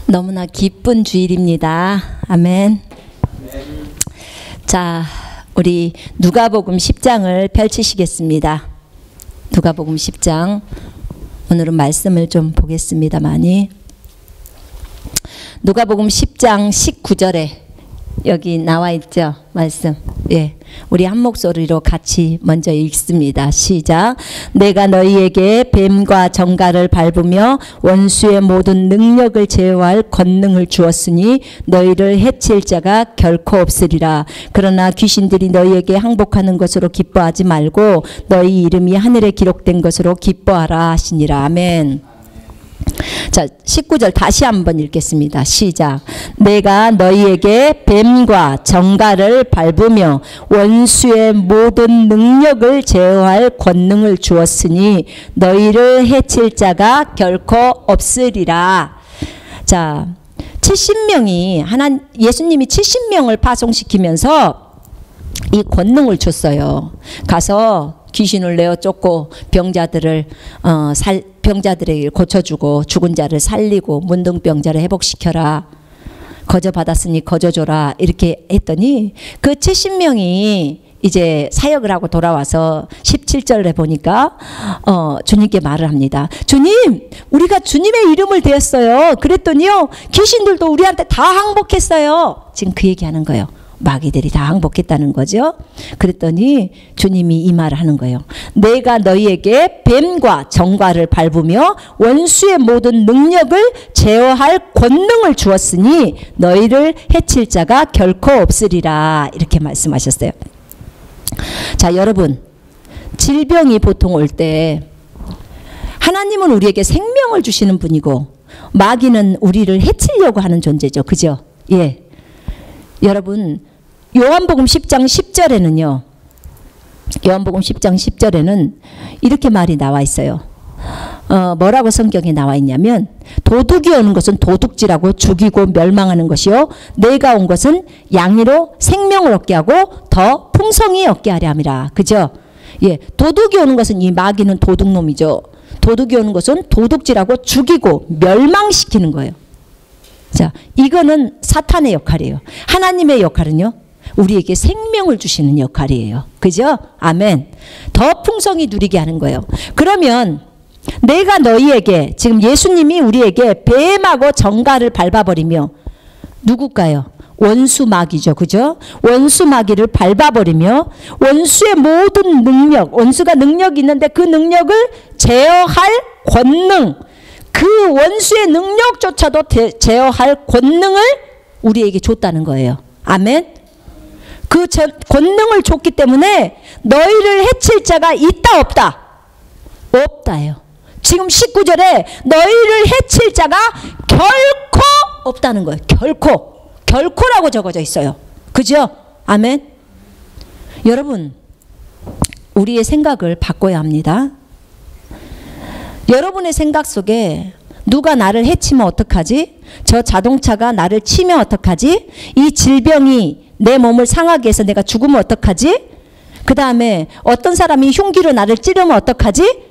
너무나 기쁜 주일입니다. 아멘. 자, 우리 누가복음 10장을 펼치시겠습니다. 누가복음 10장. 오늘은 말씀을 좀 보겠습니다만이. 누가복음 10장 19절에 여기 나와 있죠, 말씀. 예, 우리 한 목소리로 같이 먼저 읽습니다. 시작. 내가 너희에게 뱀과 정갈을 밟으며 원수의 모든 능력을 제어할 권능을 주었으니 너희를 해칠 자가 결코 없으리라. 그러나 귀신들이 너희에게 항복하는 것으로 기뻐하지 말고 너희 이름이 하늘에 기록된 것으로 기뻐하라 하시니라. 아멘. 자, 19절 다시 한번 읽겠습니다. 시작. 내가 너희에게 뱀과 정갈을 밟으며 원수의 모든 능력을 제어할 권능을 주었으니 너희를 해칠 자가 결코 없으리라. 자, 70명이 예수님이 70명을 파송시키면서 이 권능을 줬어요. 가서 귀신을 내어 쫓고 병자들에게 고쳐주고 죽은 자를 살리고 문둥병자를 회복시켜라. 거저 받았으니 거저 줘라. 이렇게 했더니 그 70명이 이제 사역을 하고 돌아와서 17절에 보니까 주님께 말을 합니다. 주님, 우리가 주님의 이름을 대었어요. 그랬더니요, 귀신들도 우리한테 다 항복했어요. 지금 그 얘기하는 거예요. 마귀들이 다 항복했다는 거죠. 그랬더니 주님이 이 말을 하는 거예요. 내가 너희에게 뱀과 정갈을 밟으며 원수의 모든 능력을 제어할 권능을 주었으니 너희를 해칠 자가 결코 없으리라. 이렇게 말씀하셨어요. 자, 여러분, 질병이 보통 올 때 하나님은 우리에게 생명을 주시는 분이고 마귀는 우리를 해치려고 하는 존재죠. 그죠? 예. 여러분, 요한복음 10장 10절에는요. 요한복음 10장 10절에는 이렇게 말이 나와 있어요. 뭐라고 성경에 나와 있냐면, 도둑이 오는 것은 도둑질하고 죽이고 멸망하는 것이요, 내가 온 것은 양으로 생명을 얻게 하고 더 풍성히 얻게 하려 함이라. 그죠? 예, 도둑이 오는 것은, 이 마귀는 도둑놈이죠. 도둑이 오는 것은 도둑질하고 죽이고 멸망시키는 거예요. 자, 이거는 사탄의 역할이에요. 하나님의 역할은요, 우리에게 생명을 주시는 역할이에요. 그죠? 아멘. 더 풍성히 누리게 하는 거예요. 그러면 내가 너희에게, 지금 예수님이 우리에게 뱀하고 정갈을 밟아버리며, 누굴까요? 원수 마귀죠. 그죠? 원수 마귀를 밟아버리며 원수의 모든 능력, 원수가 능력이 있는데 그 능력을 제어할 권능, 그 원수의 능력조차도 제어할 권능을 우리에게 줬다는 거예요. 아멘. 그 권능을 줬기 때문에 너희를 해칠 자가 있다 없다? 없다예요. 지금 19절에 너희를 해칠 자가 결코 없다는 거예요. 결코. 결코라고 적어져 있어요. 그죠? 아멘. 여러분, 우리의 생각을 바꿔야 합니다. 여러분의 생각 속에 누가 나를 해치면 어떡하지? 저 자동차가 나를 치면 어떡하지? 이 질병이 내 몸을 상하게 해서 내가 죽으면 어떡하지? 그 다음에 어떤 사람이 흉기로 나를 찌르면 어떡하지?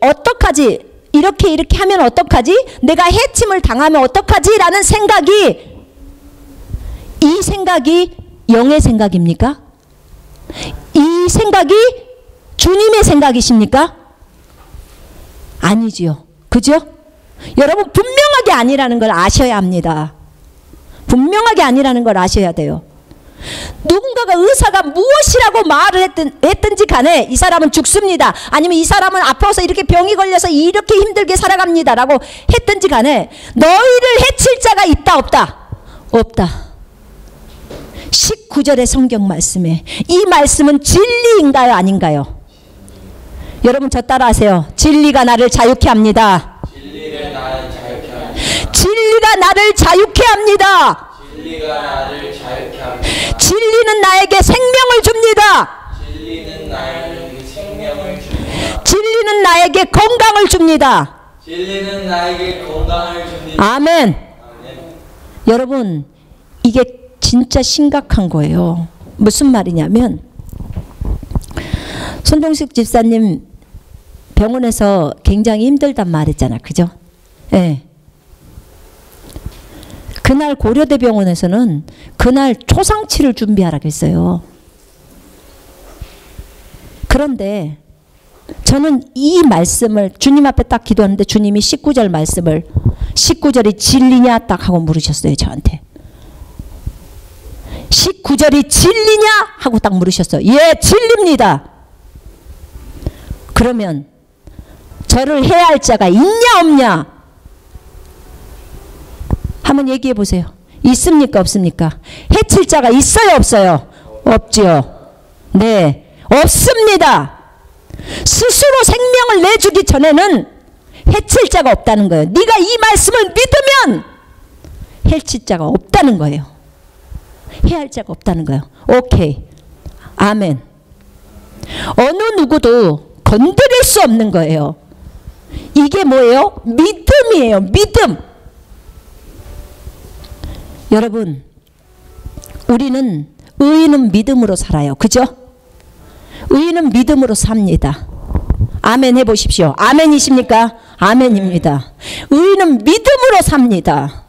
어떡하지? 이렇게 하면 어떡하지? 내가 해침을 당하면 어떡하지? 라는 생각이, 이 생각이 영의 생각입니까? 이 생각이 주님의 생각이십니까? 아니지요. 그죠? 여러분, 분명하게 아니라는 걸 아셔야 합니다. 분명하게 아니라는 걸 아셔야 돼요. 누군가가, 의사가 무엇이라고 말을 했든지 간에 이 사람은 죽습니다. 아니면 이 사람은 아파서 이렇게 병이 걸려서 이렇게 힘들게 살아갑니다. 라고 했든지 간에 너희를 해칠 자가 있다 없다? 없다. 19절의 성경 말씀에 이 말씀은 진리인가요? 아닌가요? 여러분, 저 따라하세요. 진리가 나를 자유케 합니다. 진리가 나를 자유케 합니다. 진리가 나를 자유케 합니다. 진리가 나를 자유케 합니다. 진리는 나에게 생명을 줍니다. 진리는 나에게 생명을 줍니다. 진리는 나에게 건강을 줍니다. 진리는 나에게 건강을 줍니다. 아멘. 아멘. 여러분, 이게 진짜 심각한 거예요. 무슨 말이냐면, 손동식 집사님 병원에서 굉장히 힘들단 말했잖아. 그죠? 예. 그날 고려대병원에서는 그날 초상치를 준비하라고 했어요. 그런데 저는 이 말씀을 주님 앞에 딱 기도하는데 주님이 19절 말씀을 19절이 진리냐 딱 하고 물으셨어요. 저한테. 19절이 진리냐 하고 딱 물으셨어요. 예, 진리입니다. 그러면 저를 해야 할 자가 있냐 없냐? 한번 얘기해 보세요. 있습니까 없습니까? 해칠 자가 있어요 없어요? 없지요. 네, 없습니다. 스스로 생명을 내주기 전에는 해칠 자가 없다는 거예요. 네가 이 말씀을 믿으면 해칠 자가 없다는 거예요. 해야 할 자가 없다는 거예요. 오케이. 아멘. 어느 누구도 건드릴 수 없는 거예요. 이게 뭐예요? 믿음이에요. 믿음. 여러분, 우리는 의인은 믿음으로 살아요. 그죠? 의인은 믿음으로 삽니다. 아멘 해보십시오. 아멘이십니까? 아멘입니다. 의인은 믿음으로 삽니다.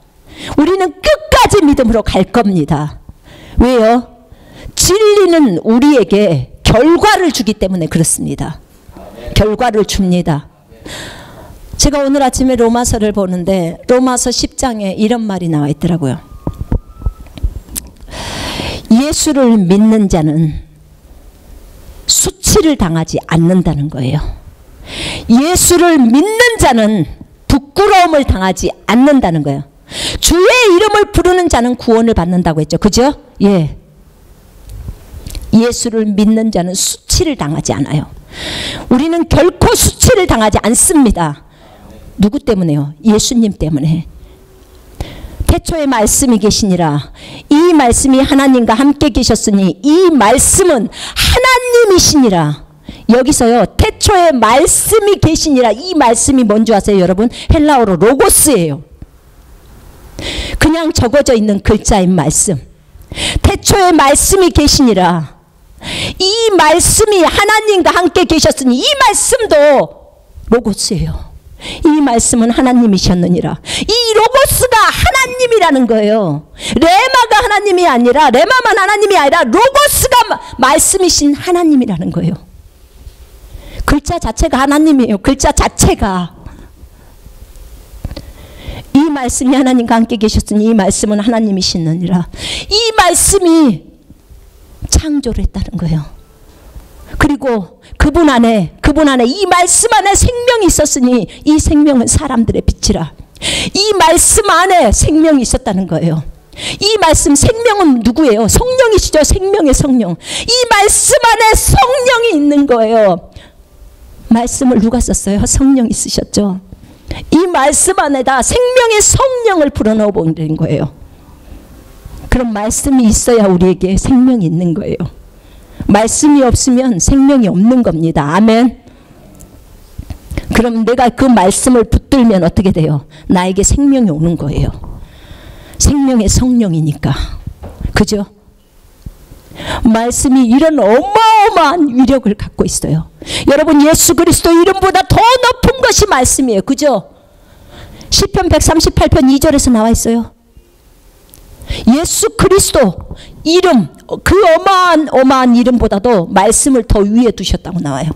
우리는 끝까지 믿음으로 갈 겁니다. 왜요? 진리는 우리에게 결과를 주기 때문에 그렇습니다. 결과를 줍니다. 제가 오늘 아침에 로마서를 보는데 로마서 10장에 이런 말이 나와 있더라고요. 예수를 믿는 자는 수치를 당하지 않는다는 거예요. 예수를 믿는 자는 부끄러움을 당하지 않는다는 거예요. 주의 이름을 부르는 자는 구원을 받는다고 했죠. 그죠? 예. 예수를 믿는 자는 수치를 당하지 않아요. 우리는 결코 수치를 당하지 않습니다. 누구 때문에요? 예수님 때문에. 태초에 말씀이 계시니라. 이 말씀이 하나님과 함께 계셨으니 이 말씀은 하나님이시니라. 여기서요, 태초에 말씀이 계시니라. 이 말씀이 뭔지 아세요 여러분? 헬라어로 로고스예요. 그냥 적어져 있는 글자인 말씀. 태초에 말씀이 계시니라. 이 말씀이 하나님과 함께 계셨으니 이 말씀도 로고스예요. 이 말씀은 하나님이셨느니라. 이 로고스가 하나님이라는 거예요. 레마가 하나님이 아니라, 레마만 하나님이 아니라 로고스가 말씀이신 하나님이라는 거예요. 글자 자체가 하나님이에요. 글자 자체가. 이 말씀이 하나님과 함께 계셨으니 이 말씀은 하나님이시느니라. 이 말씀이 창조를 했다는 거예요. 그리고 그분 안에 이 말씀 안에 생명이 있었으니 이 생명은 사람들의 빛이라. 이 말씀 안에 생명이 있었다는 거예요. 이 말씀 생명은 누구예요? 성령이시죠. 생명의 성령. 이 말씀 안에 성령이 있는 거예요. 말씀을 누가 썼어요? 성령이 쓰셨죠. 이 말씀 안에다 생명의 성령을 불어넣어 버린 거예요. 그럼 말씀이 있어야 우리에게 생명이 있는 거예요. 말씀이 없으면 생명이 없는 겁니다. 아멘. 그럼 내가 그 말씀을 붙들면 어떻게 돼요? 나에게 생명이 오는 거예요. 생명의 성령이니까. 그죠? 말씀이 이런 어마어마한 위력을 갖고 있어요. 여러분, 예수 그리스도 이름보다 더 높은 것이 말씀이에요. 그죠? 시편 138편 2절에서 나와 있어요. 예수 그리스도 이름, 그 어마어마한 이름보다도 말씀을 더 위에 두셨다고 나와요.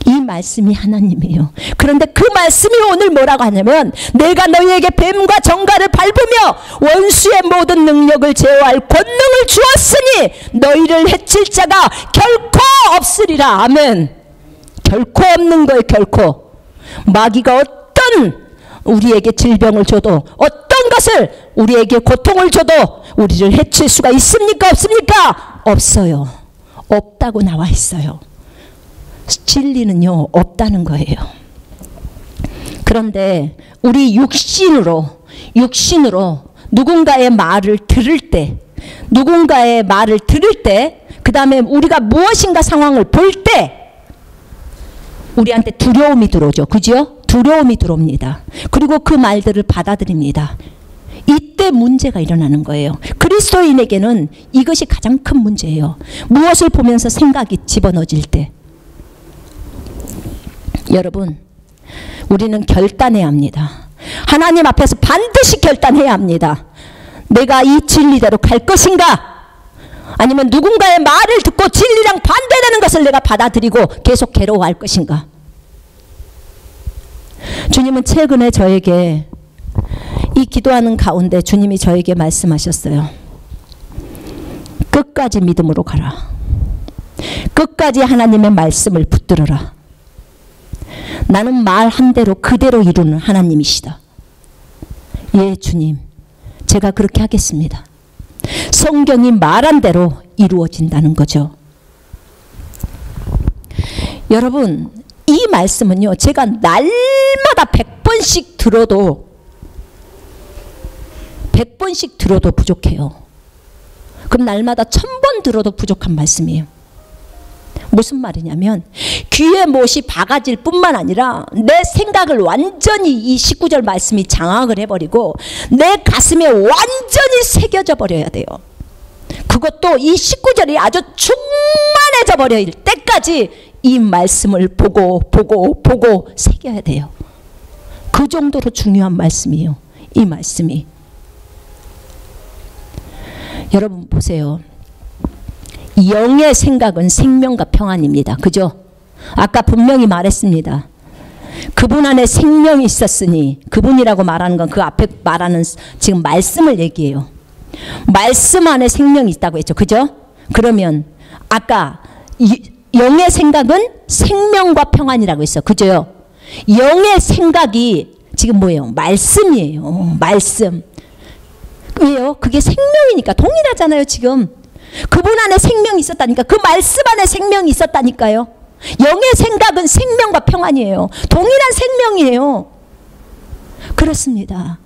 이 말씀이 하나님이에요. 그런데 그 말씀이 오늘 뭐라고 하냐면, 내가 너희에게 뱀과 정갈을 밟으며 원수의 모든 능력을 제어할 권능을 주었으니 너희를 해칠 자가 결코 없으리라. 아멘. 결코 없는 거예요. 결코. 마귀가 어떤 우리에게 질병을 줘도, 어떤 것을 우리에게 고통을 줘도 우리를 해칠 수가 있습니까? 없습니까? 없어요. 없다고 나와 있어요. 진리는요, 없다는 거예요. 그런데 우리 육신으로 누군가의 말을 들을 때, 그 다음에 우리가 무엇인가 상황을 볼 때 우리한테 두려움이 들어오죠. 그죠? 두려움이 들어옵니다. 그리고 그 말들을 받아들입니다. 이때 문제가 일어나는 거예요. 그리스도인에게는 이것이 가장 큰 문제예요. 무엇을 보면서 생각이 집어넣어질 때. 여러분, 우리는 결단해야 합니다. 하나님 앞에서 반드시 결단해야 합니다. 내가 이 진리대로 갈 것인가? 아니면 누군가의 말을 듣고 진리랑 반대되는 것을 내가 받아들이고 계속 괴로워할 것인가? 주님은 최근에 저에게 이 기도하는 가운데 주님이 저에게 말씀하셨어요. 끝까지 믿음으로 가라. 끝까지 하나님의 말씀을 붙들어라. 나는 말한 대로 그대로 이루는 하나님이시다. 예, 주님. 제가 그렇게 하겠습니다. 성경이 말한 대로 이루어진다는 거죠. 여러분, 이 말씀은요, 제가 날마다 100번씩 들어도 100번씩 들어도 부족해요. 그럼 날마다 1000번 들어도 부족한 말씀이에요. 무슨 말이냐면 귀에 못이 박아질 뿐만 아니라 내 생각을 완전히 이 19절 말씀이 장악을 해버리고 내 가슴에 완전히 새겨져 버려야 돼요. 그것도 이 19절이 아주 충만해져 버릴 때까지 이 말씀을 보고 새겨야 돼요. 그 정도로 중요한 말씀이에요. 이 말씀이. 여러분 보세요. 영의 생각은 생명과 평안입니다. 그죠? 아까 분명히 말했습니다. 그분 안에 생명이 있었으니, 그분이라고 말하는 건 그 앞에 말하는 지금 말씀을 얘기해요. 말씀 안에 생명이 있다고 했죠. 그죠? 그러면 아까 영의 생각은 생명과 평안이라고 했어. 그죠? 영의 생각이 지금 뭐예요? 말씀이에요. 말씀. 왜요? 그게 생명이니까. 동일하잖아요. 지금 그분 안에 생명이 있었다니까. 그 말씀 안에 생명이 있었다니까요. 영의 생각은 생명과 평안이에요. 동일한 생명이에요. 그렇습니다.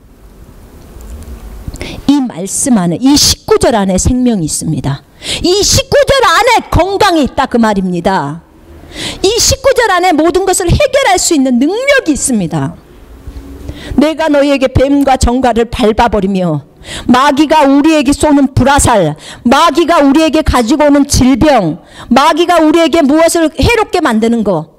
이 말씀 안에, 이 19절 안에 생명이 있습니다. 이 19절 안에 건강이 있다 그 말입니다. 이 19절 안에 모든 것을 해결할 수 있는 능력이 있습니다. 내가 너희에게 뱀과 정갈을 밟아버리며 마귀가 우리에게 쏘는 불화살, 마귀가 우리에게 가지고 오는 질병, 마귀가 우리에게 무엇을 해롭게 만드는 거.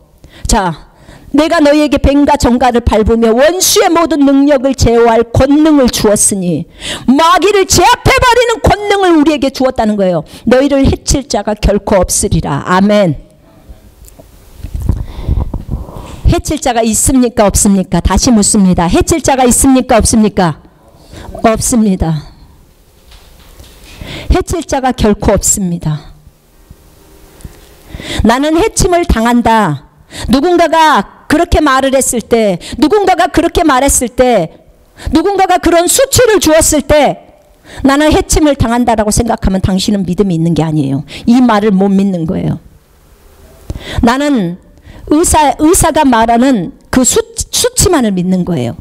자, 내가 너희에게 뱀과 정갈을 밟으며 원수의 모든 능력을 제어할 권능을 주었으니, 마귀를 제압해버리는 권능을 우리에게 주었다는 거예요. 너희를 해칠 자가 결코 없으리라. 아멘. 해칠 자가 있습니까? 없습니까? 다시 묻습니다. 해칠 자가 있습니까? 없습니까? 없습니다. 해칠 자가 결코 없습니다. 나는 해침을 당한다. 누군가가 그렇게 말을 했을 때, 누군가가 그렇게 말했을 때, 누군가가 그런 수치를 주었을 때 나는 해침을 당한다라고 생각하면 당신은 믿음이 있는 게 아니에요. 이 말을 못 믿는 거예요. 나는 의사가 말하는 그 수치만을 믿는 거예요.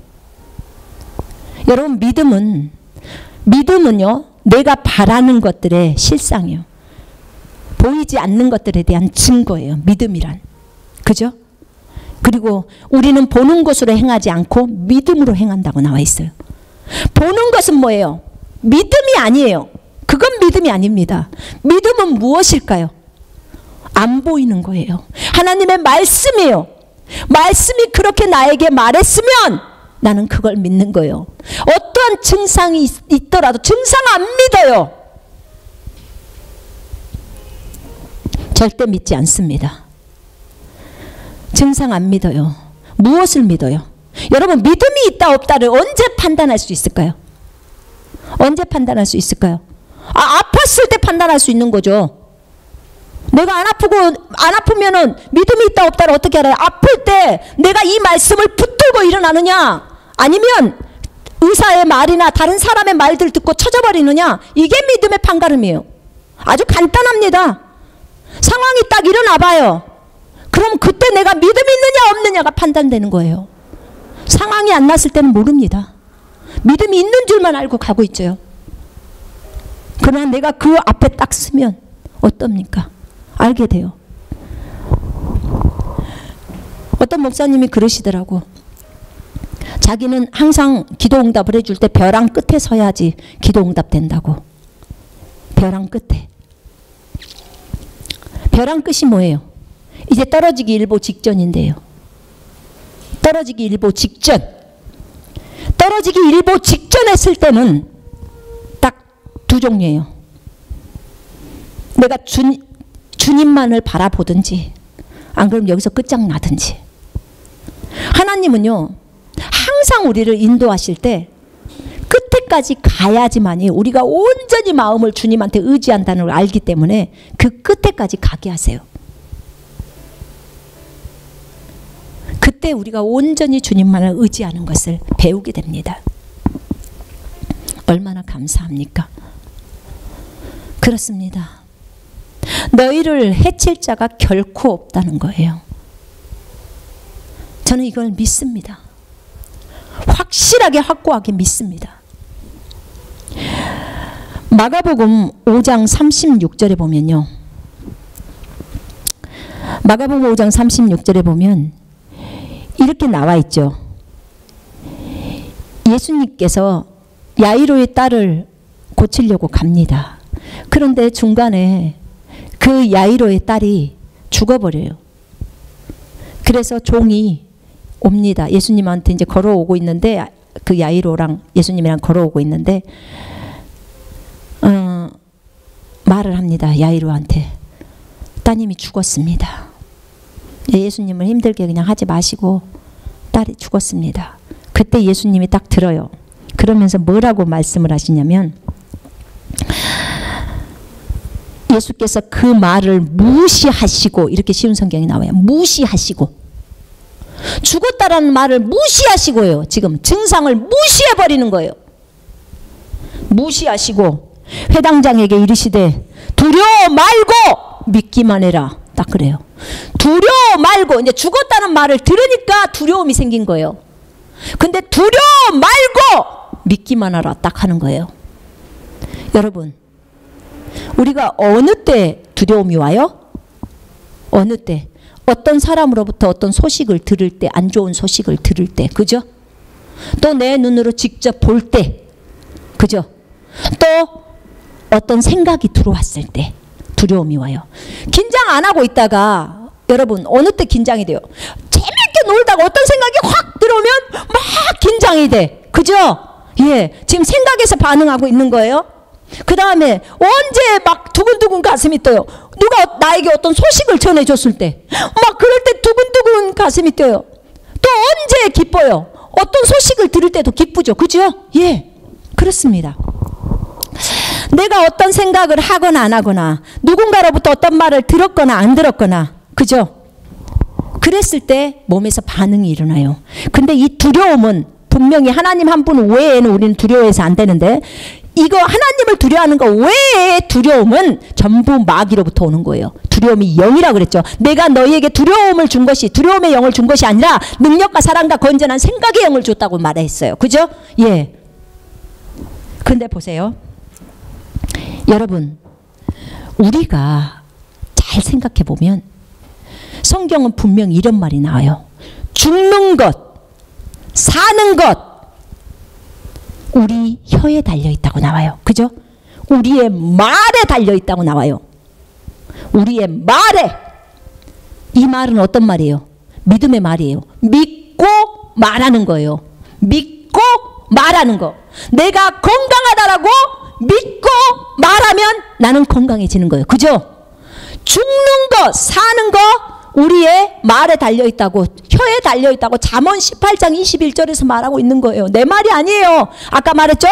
여러분, 믿음은요, 내가 바라는 것들의 실상이에요. 보이지 않는 것들에 대한 증거예요. 믿음이란. 그죠? 그리고 우리는 보는 것으로 행하지 않고 믿음으로 행한다고 나와 있어요. 보는 것은 뭐예요? 믿음이 아니에요. 그건 믿음이 아닙니다. 믿음은 무엇일까요? 안 보이는 거예요. 하나님의 말씀이에요. 말씀이 그렇게 나에게 말했으면 나는 그걸 믿는 거예요. 어떠한 증상이 있더라도 증상 안 믿어요. 절대 믿지 않습니다. 증상 안 믿어요. 무엇을 믿어요? 여러분, 믿음이 있다 없다를 언제 판단할 수 있을까요? 언제 판단할 수 있을까요? 아팠을 때 판단할 수 있는 거죠. 내가 안 아프면은 믿음이 있다 없다를 어떻게 알아요? 아플 때 내가 이 말씀을 붙들고 일어나느냐, 아니면 의사의 말이나 다른 사람의 말들 듣고 쳐져버리느냐, 이게 믿음의 판가름이에요. 아주 간단합니다. 상황이 딱 일어나 봐요. 그럼 그때 내가 믿음이 있느냐 없느냐가 판단되는 거예요. 상황이 안 났을 때는 모릅니다. 믿음이 있는 줄만 알고 가고 있죠. 그러나 내가 그 앞에 딱 서면 어떻습니까? 알게 돼요. 어떤 목사님이 그러시더라고. 자기는 항상 기도응답을 해줄 때 벼랑 끝에 서야지 기도응답 된다고. 벼랑 끝에. 벼랑 끝이 뭐예요? 이제 떨어지기 일보 직전인데요. 떨어지기 일보 직전. 떨어지기 일보 직전 했을 때는 딱 두 종류예요. 내가 주님만을 바라보든지 안 그러면 여기서 끝장나든지. 하나님은요 항상 우리를 인도하실 때 끝에까지 가야지만이 우리가 온전히 마음을 주님한테 의지한다는 걸 알기 때문에 그 끝에까지 가게 하세요. 그때 우리가 온전히 주님만을 의지하는 것을 배우게 됩니다. 얼마나 감사합니까? 그렇습니다. 너희를 해칠 자가 결코 없다는 거예요. 저는 이걸 믿습니다. 확실하게 확고하게 믿습니다. 마가복음 5장 36절에 보면요. 마가복음 5장 36절에 보면 이렇게 나와 있죠. 예수님께서 야이로의 딸을 고치려고 갑니다. 그런데 중간에 그 야이로의 딸이 죽어버려요. 그래서 종이 옵니다. 예수님한테 이제 걸어오고 있는데 그 야이로랑 예수님이랑 걸어오고 있는데 말을 합니다. 야이로한테 따님이 죽었습니다. 예수님을 힘들게 그냥 하지 마시고 딸이 죽었습니다. 그때 예수님이 딱 들어요. 그러면서 뭐라고 말씀을 하시냐면 예수께서 그 말을 무시하시고 이렇게 쉬운 성경이 나와요. 무시하시고 죽었다라는 말을 무시하시고요. 지금 증상을 무시해버리는 거예요. 무시하시고 회당장에게 이르시되 두려워 말고 믿기만 해라. 딱 그래요. 두려워 말고 이제 죽었다는 말을 들으니까 두려움이 생긴 거예요. 근데 두려워 말고 믿기만 하라. 딱 하는 거예요. 여러분 우리가 어느 때 두려움이 와요? 어느 때? 어떤 사람으로부터 어떤 소식을 들을 때, 안 좋은 소식을 들을 때, 그죠? 또 내 눈으로 직접 볼 때, 그죠? 또 어떤 생각이 들어왔을 때 두려움이 와요. 긴장 안 하고 있다가 여러분 어느 때 긴장이 돼요? 재밌게 놀다가 어떤 생각이 확 들어오면 막 긴장이 돼. 그죠? 예, 지금 생각에서 반응하고 있는 거예요. 그 다음에 언제 막 두근두근 가슴이 떠요. 누가 나에게 어떤 소식을 전해줬을 때 막 그럴 때 두근두근 가슴이 떠요. 또 언제 기뻐요. 어떤 소식을 들을 때도 기쁘죠. 그죠? 예, 그렇습니다. 내가 어떤 생각을 하거나 안 하거나 누군가로부터 어떤 말을 들었거나 안 들었거나 그죠? 그랬을 때 몸에서 반응이 일어나요. 근데 이 두려움은 분명히 하나님 한 분 외에는 우리는 두려워해서 안 되는데 이거 하나님을 두려워하는 거 외의 두려움은 전부 마귀로부터 오는 거예요. 두려움이 영이라고 그랬죠. 내가 너희에게 두려움을 준 것이 두려움의 영을 준 것이 아니라 능력과 사랑과 건전한 생각의 영을 줬다고 말했어요. 그죠? 예. 근데 보세요. 여러분 우리가 잘 생각해 보면 성경은 분명히 이런 말이 나와요. 죽는 것, 사는 것 우리 혀에 달려있다고 나와요. 그죠? 우리의 말에 달려있다고 나와요. 우리의 말에. 이 말은 어떤 말이에요? 믿음의 말이에요. 믿고 말하는 거예요. 믿고 말하는 거. 내가 건강하다라고 믿고 말하면 나는 건강해지는 거예요. 그죠? 죽는 거, 사는 거 우리의 말에 달려있다고, 혀에 달려있다고 잠언 18장 21절에서 말하고 있는 거예요. 내 말이 아니에요. 아까 말했죠?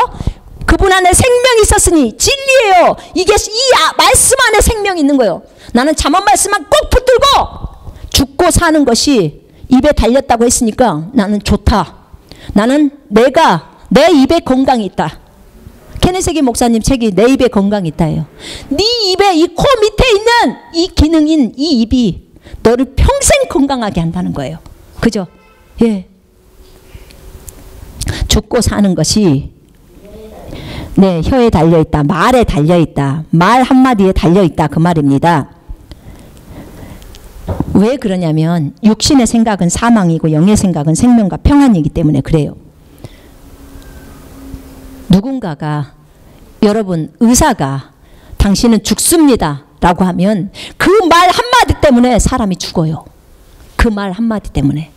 그분 안에 생명이 있었으니 진리예요. 이게 이 말씀 안에 생명이 있는 거예요. 나는 잠언 말씀만 꼭 붙들고 죽고 사는 것이 입에 달렸다고 했으니까 나는 좋다. 나는 내가 내 입에 건강이 있다. 케네세기 목사님 책이 내 입에 건강이 있다예요. 네 입에 이 코 밑에 있는 이 기능인 이 입이 너를 평생 건강하게 한다는 거예요. 그죠? 예. 죽고 사는 것이 네, 혀에 달려있다. 말에 달려있다. 말 한마디에 달려있다. 그 말입니다. 왜 그러냐면 육신의 생각은 사망이고 영의 생각은 생명과 평안이기 때문에 그래요. 누군가가 여러분 의사가 당신은 죽습니다 라고 하면 그 말 한마디 때문에 사람이 죽어요. 그 말 한마디 때문에.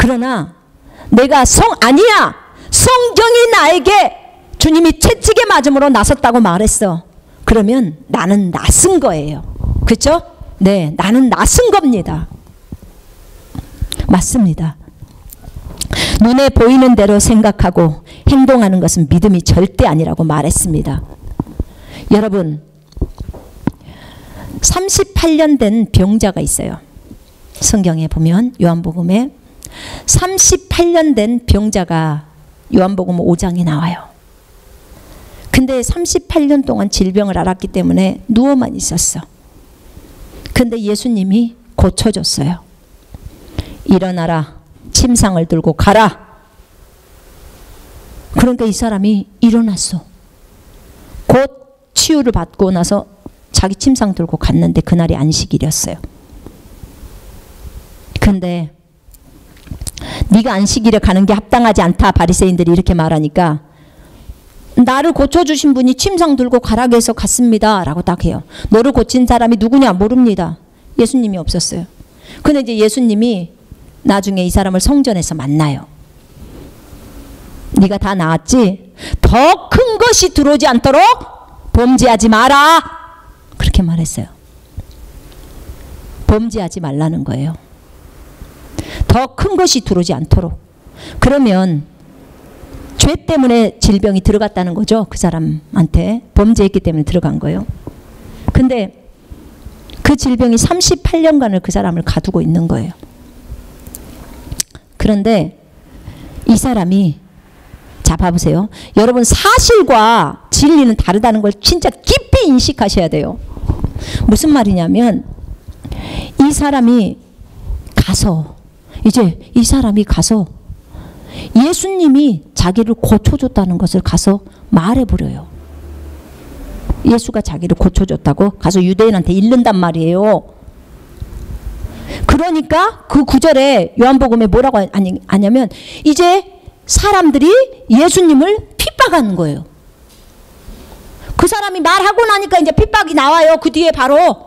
그러나 내가 아니야. 성경이 나에게 주님이 채찍에 맞음으로 나섰다고 말했어. 그러면 나는 나선 거예요. 그렇죠? 네, 나는 나선 겁니다. 맞습니다. 눈에 보이는 대로 생각하고 행동하는 것은 믿음이 절대 아니라고 말했습니다. 여러분, 38년 된 병자가 있어요. 성경에 보면 요한복음에 38년 된 병자가 요한복음 5장에 나와요. 근데 38년 동안 질병을 앓았기 때문에 누워만 있었어. 근데 예수님이 고쳐줬어요. 일어나라. 침상을 들고 가라. 그러니까 이 사람이 일어났어. 곧 치유를 받고 나서 자기 침상 들고 갔는데 그날이 안식일이었어요. 근데 네가 안식일에 가는 게 합당하지 않다. 바리새인들이 이렇게 말하니까 나를 고쳐주신 분이 침상 들고 가라고 해서 갔습니다. 라고 딱 해요. 너를 고친 사람이 누구냐? 모릅니다. 예수님이 없었어요. 근데 이제 예수님이 나중에 이 사람을 성전에서 만나요. 네가 다 나았지? 더 큰 것이 들어오지 않도록 범죄하지 마라. 그렇게 말했어요. 범죄하지 말라는 거예요. 더 큰 것이 들어오지 않도록. 그러면 죄 때문에 질병이 들어갔다는 거죠. 그 사람한테. 범죄했기 때문에 들어간 거예요. 근데 그 질병이 38년간을 그 사람을 가두고 있는 거예요. 그런데 이 사람이, 자 봐보세요. 여러분, 사실과 진리는 다르다는 걸 진짜 깊이 인식하셔야 돼요. 무슨 말이냐면 이 사람이 가서, 이제 이 사람이 가서 예수님이 자기를 고쳐줬다는 것을 가서 말해버려요. 예수가 자기를 고쳐줬다고 가서 유대인한테 읽는단 말이에요. 그러니까 그 구절에 요한복음에 뭐라고 하냐면 이제 사람들이 예수님을 핍박하는 거예요. 그 사람이 말하고 나니까 이제 핍박이 나와요. 그 뒤에 바로.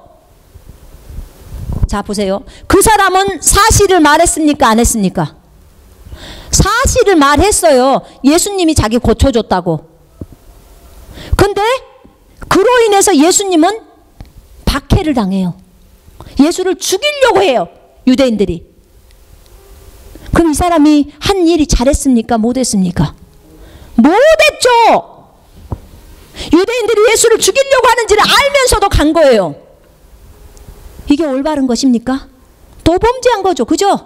자 보세요. 그 사람은 사실을 말했습니까? 안 했습니까? 사실을 말했어요. 예수님이 자기 고쳐줬다고. 근데 그로 인해서 예수님은 박해를 당해요. 예수를 죽이려고 해요. 유대인들이. 그럼 이 사람이 한 일이 잘했습니까? 못했습니까? 못했죠. 유대인들이 예수를 죽이려고 하는지를 알면서도 간 거예요. 이게 올바른 것입니까? 또 범죄한 거죠. 그죠?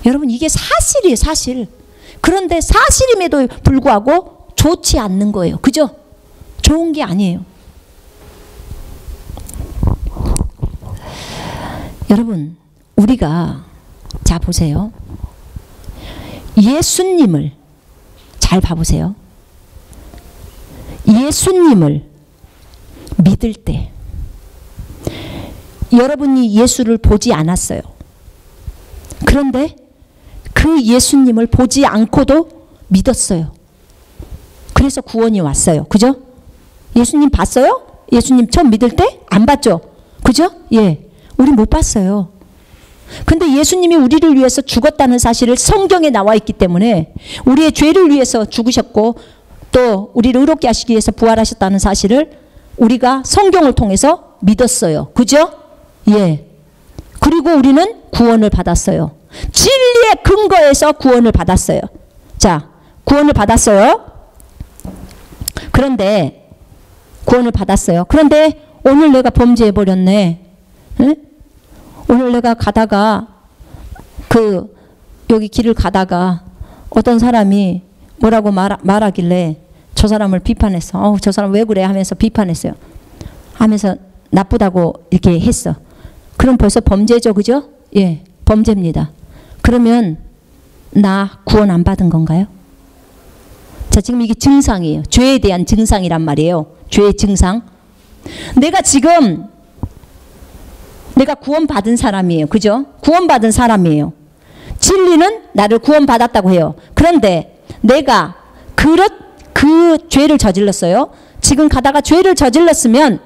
여러분, 이게 사실이에요. 사실. 그런데 사실임에도 불구하고 좋지 않는 거예요. 그죠? 좋은 게 아니에요. 여러분, 우리가 자 보세요. 예수님을 잘 봐보세요. 예수님을 믿을 때 여러분이 예수를 보지 않았어요. 그런데 그 예수님을 보지 않고도 믿었어요. 그래서 구원이 왔어요. 그죠? 예수님 봤어요? 예수님 처음 믿을 때? 안 봤죠? 그죠? 예. 우리 못 봤어요. 근데 예수님이 우리를 위해서 죽었다는 사실을 성경에 나와 있기 때문에 우리의 죄를 위해서 죽으셨고 또 우리를 의롭게 하시기 위해서 부활하셨다는 사실을 우리가 성경을 통해서 믿었어요. 그죠? 예. 그리고 우리는 구원을 받았어요. 진리의 근거에서 구원을 받았어요. 자, 구원을 받았어요. 그런데 구원을 받았어요. 그런데 오늘 내가 범죄해버렸네. 응? 오늘 내가 가다가 여기 길을 가다가 어떤 사람이 뭐라고 말하길래 저 사람을 비판했어. 저 사람 왜 그래 하면서 비판했어요. 하면서 나쁘다고 이렇게 했어. 그럼 벌써 범죄죠. 그죠? 예, 범죄입니다. 그러면 나 구원 안 받은 건가요? 자, 지금 이게 증상이에요. 죄에 대한 증상이란 말이에요. 죄의 증상. 내가 구원받은 사람이에요. 그죠? 구원받은 사람이에요. 진리는 나를 구원받았다고 해요. 그런데 내가 그 죄를 저질렀어요. 지금 가다가 죄를 저질렀으면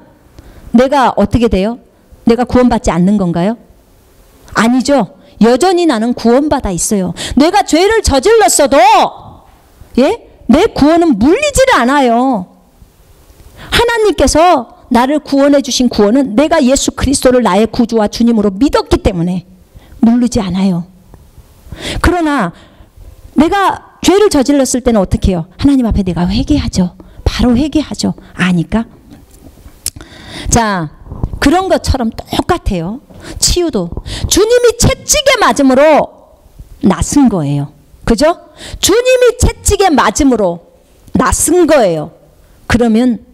내가 어떻게 돼요? 내가 구원받지 않는 건가요? 아니죠. 여전히 나는 구원받아 있어요. 내가 죄를 저질렀어도 내 구원은 물리지를 않아요. 하나님께서 나를 구원해 주신 구원은 내가 예수 그리스도를 나의 구주와 주님으로 믿었기 때문에 물리지 않아요. 그러나 내가 죄를 저질렀을 때는 어떻게 해요? 하나님 앞에 내가 회개하죠. 바로 회개하죠. 아니까? 자, 그런 것처럼 똑같아요. 치유도 주님이 채찍에 맞음으로 낫은 거예요. 그죠? 주님이 채찍에 맞음으로 낫은 거예요. 그러면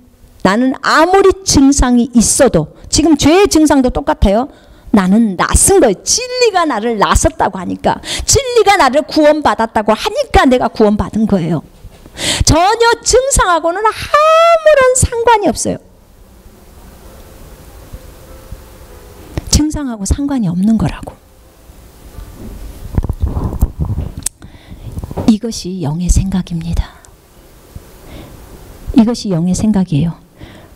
나는 아무리 증상이 있어도, 지금 죄의 증상도 똑같아요. 나는 낫은 거예요. 진리가 나를 낫았다고 하니까, 진리가 나를 구원받았다고 하니까 내가 구원받은 거예요. 전혀 증상하고는 아무런 상관이 없어요. 증상하고 상관이 없는 거라고. 이것이 영의 생각입니다. 이것이 영의 생각이에요.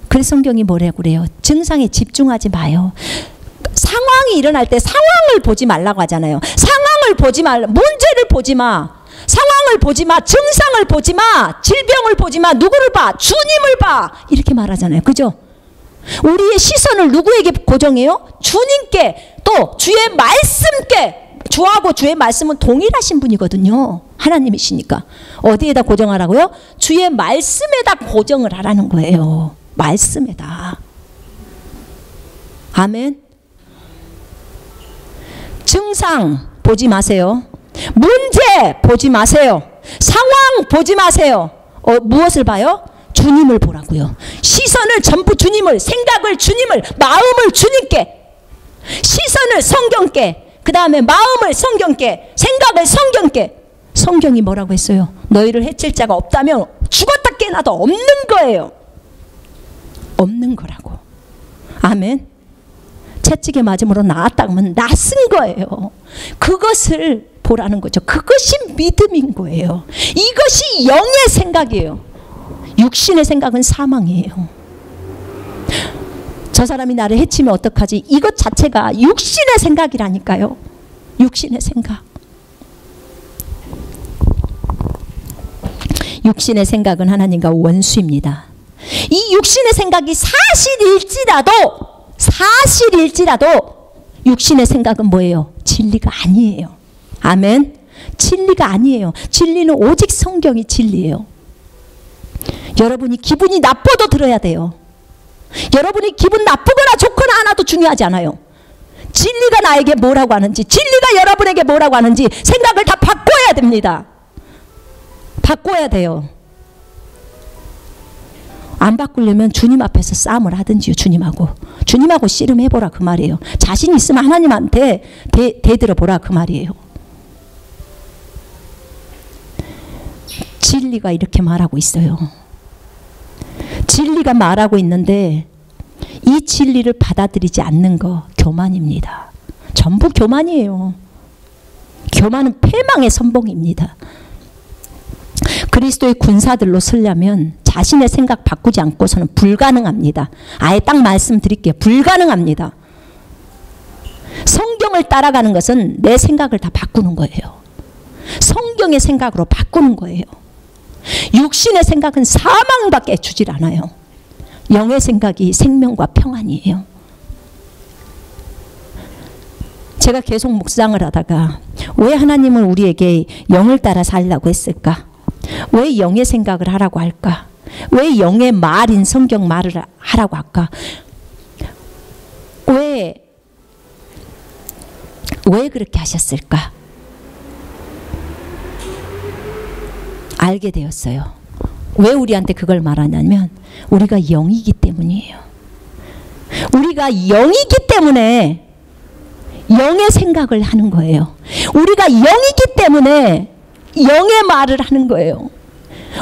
그래서 성경이 뭐라고 그래요? 증상에 집중하지 마요. 상황이 일어날 때 상황을 보지 말라고 하잖아요. 상황을 보지 말라. 문제를 보지 마. 상황을 보지 마. 증상을 보지 마. 질병을 보지 마. 누구를 봐? 주님을 봐. 이렇게 말하잖아요. 그죠? 우리의 시선을 누구에게 고정해요? 주님께, 또 주의 말씀께. 주하고 주의 말씀은 동일하신 분이거든요. 하나님이시니까. 어디에다 고정하라고요? 주의 말씀에다 고정을 하라는 거예요. 말씀에다. 아멘. 증상 보지 마세요. 문제 보지 마세요. 상황 보지 마세요. 무엇을 봐요? 주님을 보라고요. 시선을 전부 주님을, 생각을 주님을, 마음을 주님께, 시선을 성경께, 그 다음에 마음을 성경께, 생각을 성경께. 성경이 뭐라고 했어요? 너희를 해칠 자가 없다면 죽었다 깨어나도 없는 거예요. 없는 거라고. 아멘. 채찍에 맞음으로 나았다 그러면 낫은 거예요. 그것을 보라는 거죠. 그것이 믿음인 거예요. 이것이 영의 생각이에요. 육신의 생각은 사망이에요. 저 사람이 나를 해치면 어떡하지? 이것 자체가 육신의 생각이라니까요. 육신의 생각. 육신의 생각은 하나님과 원수입니다. 이 육신의 생각이 사실일지라도 육신의 생각은 뭐예요? 진리가 아니에요. 아멘. 진리가 아니에요. 진리는 오직 성경이 진리예요. 여러분이 기분이 나빠도 들어야 돼요. 여러분이 기분 나쁘거나 좋거나 하나도 중요하지 않아요. 진리가 나에게 뭐라고 하는지, 진리가 여러분에게 뭐라고 하는지 생각을 다 바꿔야 됩니다. 바꿔야 돼요. 안 바꾸려면 주님 앞에서 싸움을 하든지요. 주님하고 씨름해보라 그 말이에요. 자신 있으면 하나님한테 대들어보라 그 말이에요. 진리가 이렇게 말하고 있어요. 진리가 말하고 있는데 이 진리를 받아들이지 않는 거 교만입니다. 전부 교만이에요. 교만은 패망의 선봉입니다. 그리스도의 군사들로 서려면 자신의 생각 바꾸지 않고서는 불가능합니다. 아예 딱 말씀드릴게요. 불가능합니다. 성경을 따라가는 것은 내 생각을 다 바꾸는 거예요. 성경의 생각으로 바꾸는 거예요. 육신의 생각은 사망밖에 주질 않아요. 영의 생각이 생명과 평안이에요. 제가 계속 묵상을 하다가 왜 하나님은 우리에게 영을 따라 살라고 했을까? 왜 영의 생각을 하라고 할까? 왜 영의 말인 성경 말을 하라고 할까? 왜 그렇게 하셨을까? 알게 되었어요. 왜 우리한테 그걸 말하냐면 우리가 영이기 때문이에요. 우리가 영이기 때문에 영의 생각을 하는 거예요. 우리가 영이기 때문에 영의 말을 하는 거예요.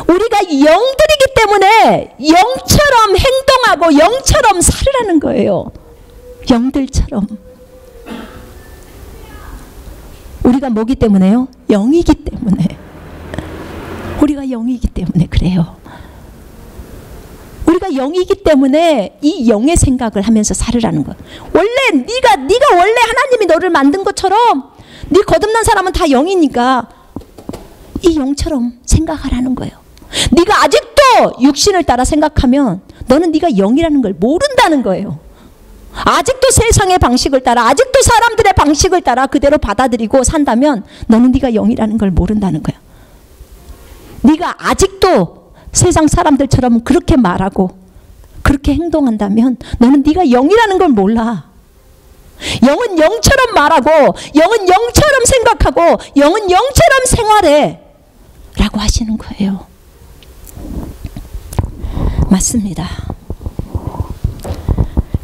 우리가 영들이기 때문에 영처럼 행동하고 영처럼 살으라는 거예요. 영들처럼. 우리가 뭐기 때문에요? 영이기 때문에. 우리가 영이기 때문에 그래요. 우리가 영이기 때문에 이 영의 생각을 하면서 살으라는 거예요. 원래 네가 원래 하나님이 너를 만든 것처럼 네 거듭난 사람은 다 영이니까 이 영처럼 생각하라는 거예요. 네가 아직도 육신을 따라 생각하면 너는 네가 영이라는 걸 모른다는 거예요. 아직도 세상의 방식을 따라, 아직도 사람들의 방식을 따라 그대로 받아들이고 산다면 너는 네가 영이라는 걸 모른다는 거야. 네가 아직도 세상 사람들처럼 그렇게 말하고 그렇게 행동한다면 너는 네가 영이라는 걸 몰라. 영은 영처럼 말하고 영은 영처럼 생각하고 영은 영처럼 생활해 라고 하시는 거예요. 맞습니다.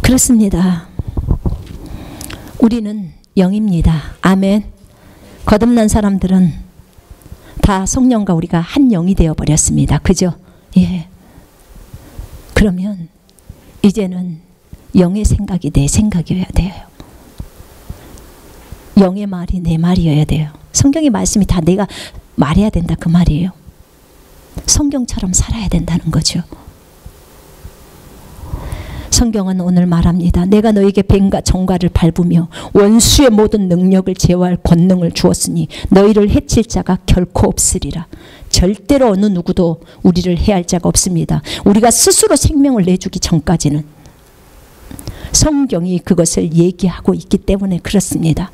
그렇습니다. 우리는 영입니다. 아멘. 거듭난 사람들은 다 성령과 우리가 한 영이 되어버렸습니다. 그죠? 예. 그러면 이제는 영의 생각이 내 생각이어야 돼요. 영의 말이 내 말이어야 돼요. 성경의 말씀이 다 내가 말해야 된다 그 말이에요. 성경처럼 살아야 된다는 거죠. 성경은 오늘 말합니다. 내가 너에게 뱀과 정갈을 밟으며 원수의 모든 능력을 제어할 권능을 주었으니 너희를 해칠 자가 결코 없으리라. 절대로 어느 누구도 우리를 해할 자가 없습니다. 우리가 스스로 생명을 내주기 전까지는. 성경이 그것을 얘기하고 있기 때문에 그렇습니다.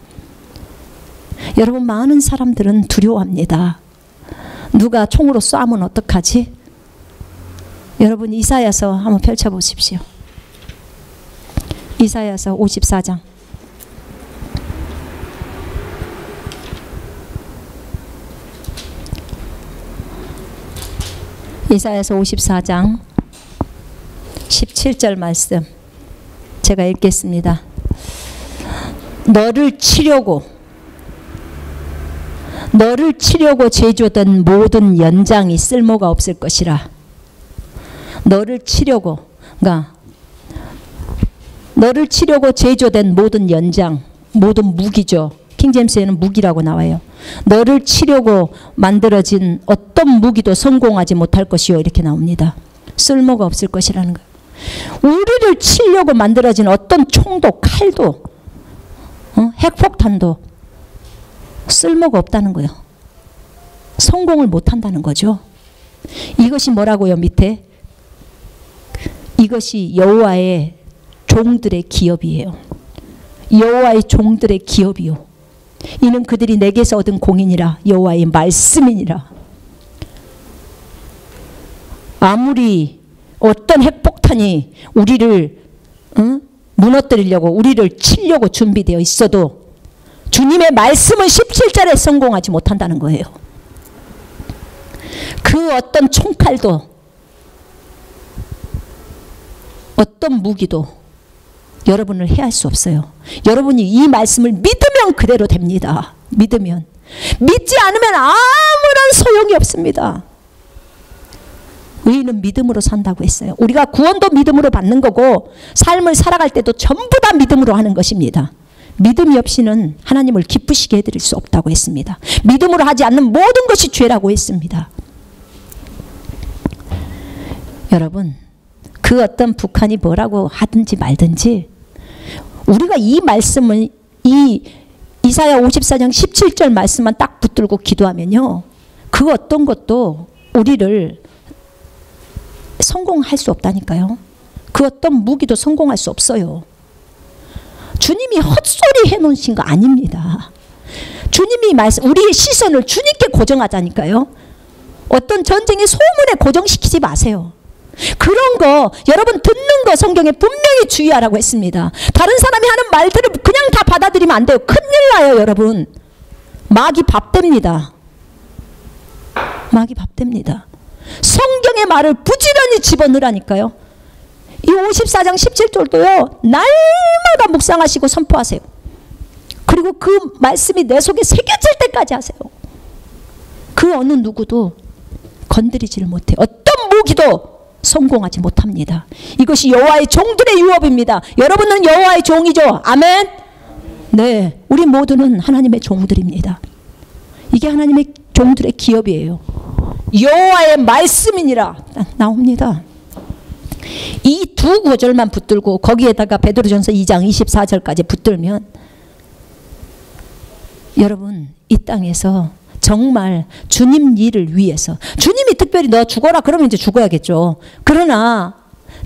여러분, 많은 사람들은 두려워합니다. 누가 총으로 쏴면 어떡하지? 여러분, 이사야서 한번 펼쳐보십시오. 이사야서 54장. 이사야서 54장 17절 말씀 제가 읽겠습니다. 너를 치려고 제조된 모든 연장이 쓸모가 없을 것이라. 너를 치려고, 그러니까 너를 치려고 제조된 모든 연장, 모든 무기죠. 킹제임스에는 무기라고 나와요. 너를 치려고 만들어진 어떤 무기도 성공하지 못할 것이요 이렇게 나옵니다. 쓸모가 없을 것이라는 거예요. 우리를 치려고 만들어진 어떤 총도 칼도 핵폭탄도 쓸모가 없다는 거예요. 성공을 못한다는 거죠. 이것이 뭐라고요? 밑에 이것이 여호와의 종들의 기업이에요. 여호와의 종들의 기업이요. 이는 그들이 내게서 얻은 공인이라 여호와의 말씀이니라. 아무리 어떤 핵폭탄이 우리를 무너뜨리려고 우리를 치려고 준비되어 있어도 주님의 말씀은 17절에 성공하지 못한다는 거예요. 그 어떤 총칼도 어떤 무기도 여러분을 해할 수 없어요. 여러분이 이 말씀을 믿으면 그대로 됩니다. 믿으면. 믿지 않으면 아무런 소용이 없습니다. 의인은 믿음으로 산다고 했어요. 우리가 구원도 믿음으로 받는 거고 삶을 살아갈 때도 전부 다 믿음으로 하는 것입니다. 믿음이 없이는 하나님을 기쁘시게 해드릴 수 없다고 했습니다. 믿음으로 하지 않는 모든 것이 죄라고 했습니다. 여러분, 그 어떤 북한이 뭐라고 하든지 말든지 우리가 이 말씀을 이 이사야 54장 17절 말씀만 딱 붙들고 기도하면요, 그 어떤 것도 우리를 성공할 수 없다니까요. 그 어떤 무기도 성공할 수 없어요. 주님이 헛소리 해놓으신 거 아닙니다. 주님이 말씀, 우리의 시선을 주님께 고정하자니까요. 어떤 전쟁의 소문에 고정시키지 마세요. 그런 거 여러분 듣는 거 성경에 분명히 주의하라고 했습니다. 다른 사람이 하는 말들을 그냥 다 받아들이면 안 돼요. 큰일 나요. 여러분, 마귀 밥됩니다. 마귀 밥됩니다. 성경의 말을 부지런히 집어넣으라니까요. 이 54장 17절도요 날마다 묵상하시고 선포하세요. 그리고 그 말씀이 내 속에 새겨질 때까지 하세요. 그 어느 누구도 건드리지를 못해요. 어떤 무기도 성공하지 못합니다. 이것이 여호와의 종들의 유업입니다. 여러분은 여호와의 종이죠. 아멘. 네, 우리 모두는 하나님의 종들입니다. 이게 하나님의 종들의 기업이에요. 여호와의 말씀이니라 나옵니다. 이 두 구절만 붙들고 거기에다가 베드로전서 2장 24절까지 붙들면 여러분 이 땅에서 정말 주님 일을 위해서, 주님이 특별히 너 죽어라 그러면 이제 죽어야겠죠. 그러나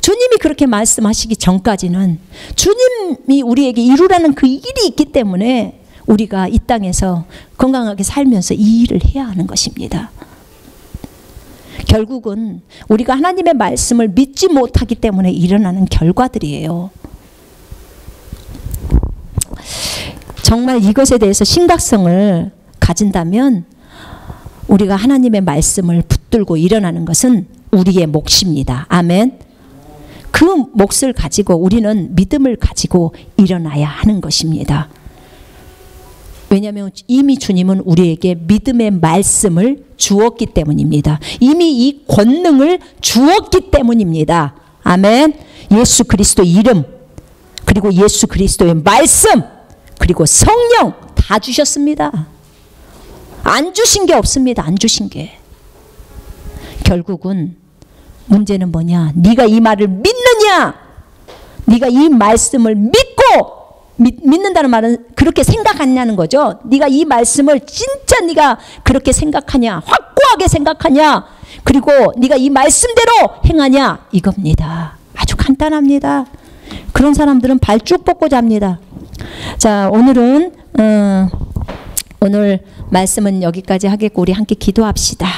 주님이 그렇게 말씀하시기 전까지는 주님이 우리에게 이루라는 그 일이 있기 때문에 우리가 이 땅에서 건강하게 살면서 이 일을 해야 하는 것입니다. 결국은 우리가 하나님의 말씀을 믿지 못하기 때문에 일어나는 결과들이에요. 정말 이것에 대해서 심각성을 가진다면 우리가 하나님의 말씀을 붙들고 일어나는 것은 우리의 몫입니다. 아멘. 그 몫을 가지고 우리는 믿음을 가지고 일어나야 하는 것입니다. 왜냐하면 이미 주님은 우리에게 믿음의 말씀을 주었기 때문입니다. 이미 이 권능을 주었기 때문입니다. 아멘. 예수 그리스도의 이름, 그리고 예수 그리스도의 말씀, 그리고 성령 다 주셨습니다. 안 주신 게 없습니다. 안 주신 게. 결국은 문제는 뭐냐? 네가 이 말을 믿느냐? 네가 이 말씀을 믿고, 믿는다는 말은 그렇게 생각하냐는 거죠. 네가 이 말씀을 진짜 네가 그렇게 생각하냐, 확고하게 생각하냐, 그리고 네가 이 말씀대로 행하냐, 이겁니다. 아주 간단합니다. 그런 사람들은 발 쭉 뻗고 잡니다. 자, 오늘 말씀은 여기까지 하겠고 우리 함께 기도합시다.